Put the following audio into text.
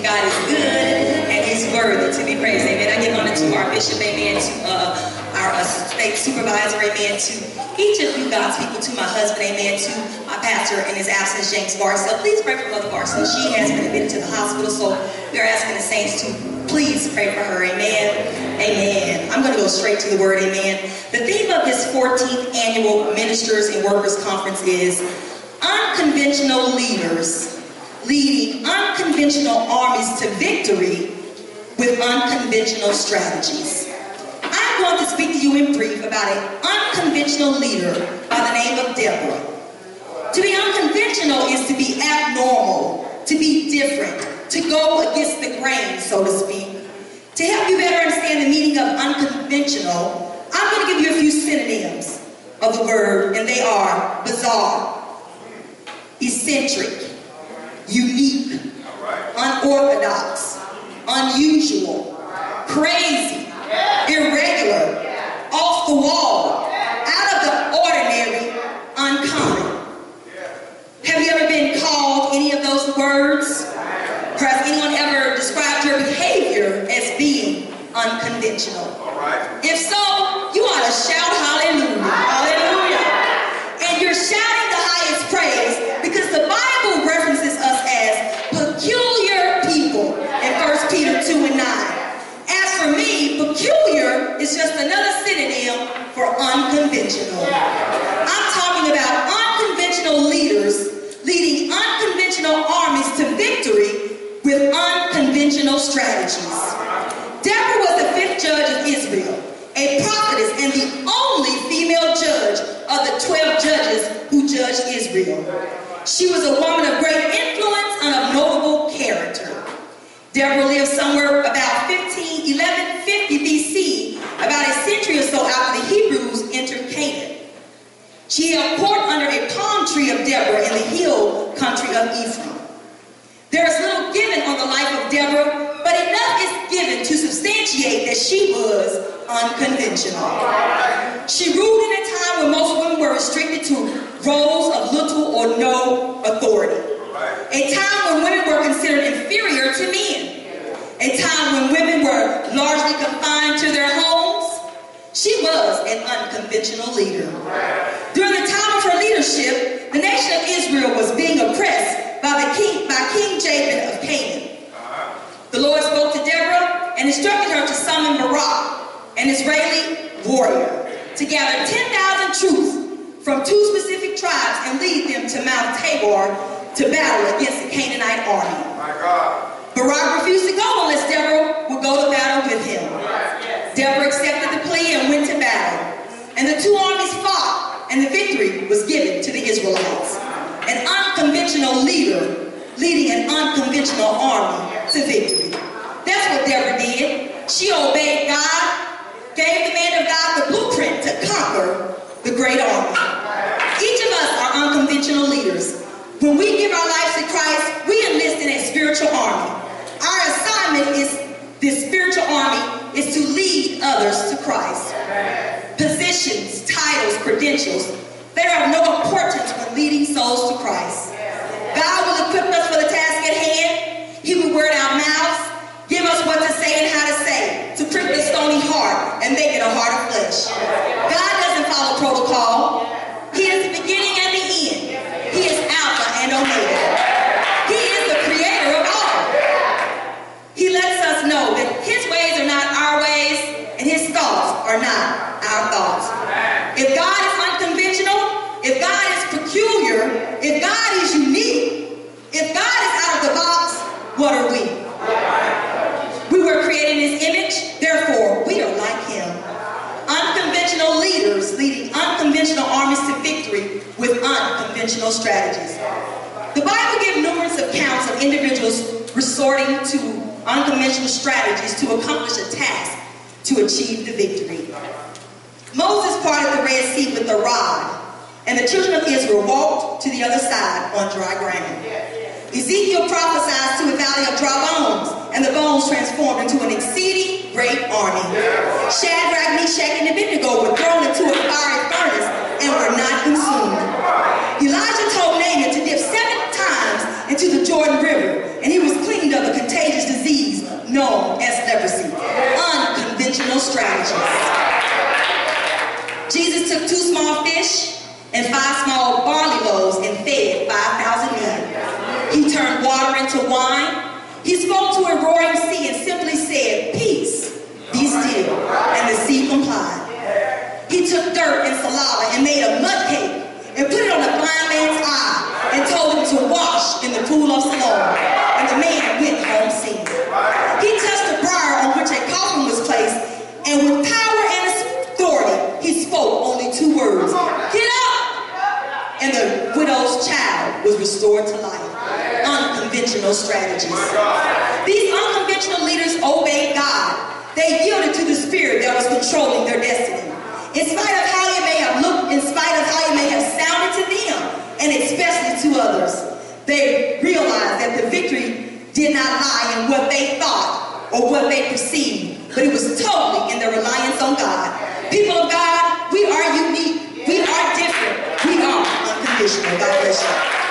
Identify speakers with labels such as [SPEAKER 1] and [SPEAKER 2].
[SPEAKER 1] God is good and He's worthy to be praised. Amen. I give honor to our bishop, amen, to our state supervisor, amen, to each of you God's people, to my husband, amen, to my pastor in his absence, James Barcel. Please pray for Mother Barcel. She has been admitted to the hospital, so we are asking the saints to please pray for her. Amen. Amen. I'm going to go straight to the word. Amen. The theme of this 14th annual Ministers and Workers Conference is unconventional leaders leading unconventional armies to victory with unconventional strategies. I'm going to speak to you in brief about an unconventional leader by the name of Deborah. To be unconventional is to be abnormal, to be different, to go against the grain, so to speak. To help you better understand the meaning of unconventional, I'm going to give you a few synonyms of the word, and they are bizarre, eccentric, unique, unorthodox, unusual, crazy, irregular, off the wall, out of the ordinary, uncommon. Have you ever been called any of those words? Has anyone ever described your behavior as being unconventional? If so, you ought to shout hallelujah. Hallelujah. And you're shouting the highest praise because the Bible references us as peculiar people in 1 Peter 2:9. As for me, peculiar is just another synonym for unconventional. I'm talking about unconventional leaders leading unconventional armies to victory with unconventional strategies. Deborah was the 5th judge of Israel, a prophetess and the only female judge of the 12 judges who judged Israel. She was a woman of great influence and of notable character. Deborah lived somewhere about 1150 BC, about a century or so after the Hebrews entered Canaan. She held court under a palm tree of Deborah in the hill country of Ephraim. There is little given on the life of Deborah, but enough is given to substantiate that she was unconventional. She ruled in a time when most women were restricted to roles of little or no authority. A time when women were considered inferior to men. A time when women were largely confined to their homes. She was an unconventional leader. During the time of her leadership, the nation of Israel was being oppressed by King Jabin of Canaan. The Lord spoke to Deborah and instructed her to summon Barak, an Israeli warrior, to gather 10,000 troops from 2 specific tribes and lead them to Mount Tabor to battle against the Canaanite army. Barak refused to go unless Deborah would go to battle with him. Deborah accepted the plea and went to battle. And the 2 armies fought, and the victory was given to the Israelites. An unconventional leader leading an unconventional army to victory. That's what Deborah did. She obeyed God, gave the man of God the blueprint to conquer the great army. Each of us are unconventional leaders. When we give our lives to Christ, we enlist in a spiritual army. Our assignment is this spiritual army is to lead others to Christ. Positions, titles, credentials, they are of no importance when leading souls to Christ. God will equip us for the task at hand. He will word our mouths, give us what to say and how to say, to prick the stony heart and make it a heart of flesh. God doesn't follow protocol. He is the beginning and the end. He is Alpha and Omega. He is the creator of all. He lets us know that His ways are not our ways and His thoughts are not our thoughts. If God is unconventional, if God is peculiar, if God is unique, if God is out of the box, what are we? We were created in His image, therefore we are like Him. Unconventional leaders leading unconventional armies to victory with unconventional strategies. The Bible gives numerous accounts of individuals resorting to unconventional strategies to accomplish a task to achieve the victory. Moses parted the Red Sea with a rod, and the children of Israel walked to the other side on dry ground. Ezekiel prophesied to a valley of dry bones, and the bones transformed into an exceeding great army. Shadrach, Meshach, and Abednego were thrown into a fiery furnace and were not consumed. Elijah told Naaman to dip 7 times into the Jordan River, and he was cleaned of a contagious known as leprosy. Unconventional strategies. Jesus took 2 small fish and 5 small barley loaves and fed 5,000 men. He turned water into wine. He spoke to a roaring sea and simply said, "Peace, be still," and the sea complied. He took dirt and saliva and made a mud cake and put it on a blind man's eye and told him to wash in the pool of Siloam. And the man went home singing. He touched the briar on which a coffin was placed, and with power and authority, he spoke only 2 words: "Get up!" And the widow's child was restored to life. Unconventional strategies. These unconventional leaders obeyed God. They yielded to the spirit that was controlling their destiny. In spite of how it may have looked, in spite of how it may have sounded to them, and especially to others, they realized that the victory did not lie in what they thought or what they perceived, but it was totally in their reliance on God. People of God, we are unique. We are different. We are unconditional. God bless you.